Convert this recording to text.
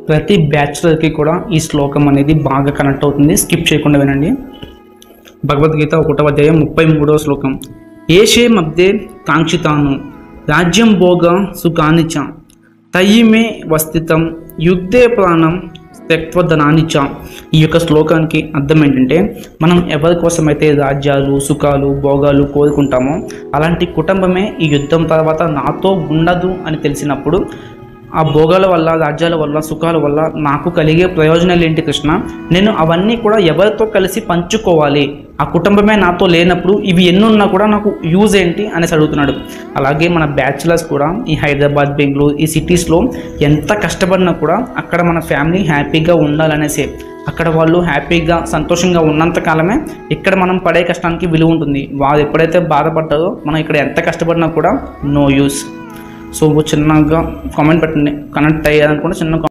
ప్రతి బ్యాచులర్కి కూడా ఈ శ్లోకం అనేది బాగా కనెక్ట్ అవుతుంది. స్కిప్ చేయకుండా వినండి. భగవద్గీత 1వ అధ్యాయం 33వ శ్లోకం. ఏషే మధ్యే కాంక్షితాను రాజ్యం భోగ సుఖానిచ తయిమే వస్థితం యుద్ధే ప్రాణం త్యక్త్వధనానిచ. ఈ యొక్క శ్లోకానికి అర్థం ఏంటంటే, మనం ఎవరి కోసమైతే రాజ్యాలు, సుఖాలు, భోగాలు కోరుకుంటామో అలాంటి కుటుంబమే ఈ యుద్ధం తర్వాత నాతో ఉండదు అని తెలిసినప్పుడు ఆ భోగాల వల్ల, రాజ్యాల వల్ల, సుఖాల వల్ల నాకు కలిగే ప్రయోజనాలు ఏంటి కృష్ణ, నేను అవన్నీ కూడా ఎవరితో కలిసి పంచుకోవాలి, ఆ కుటుంబమే నాతో లేనప్పుడు ఇవి ఎన్నున్నా కూడా నాకు యూజ్ ఏంటి అనేసి అడుగుతున్నాడు. అలాగే మన బ్యాచులర్స్ కూడా ఈ హైదరాబాద్, బెంగళూరు ఈ సిటీస్లో ఎంత కష్టపడినా కూడా అక్కడ మన ఫ్యామిలీ హ్యాపీగా ఉండాలనేసి, అక్కడ వాళ్ళు హ్యాపీగా సంతోషంగా ఉన్నంత కాలమే ఇక్కడ మనం పడే కష్టానికి విలువ ఉంటుంది. వాళ్ళు ఎప్పుడైతే బాధపడ్డారో మనం ఇక్కడ ఎంత కష్టపడినా కూడా నో యూస్. సో చిన్నగా కామెంట్ పెట్టండి, కనెక్ట్ అయ్యారనుకుంటే చిన్న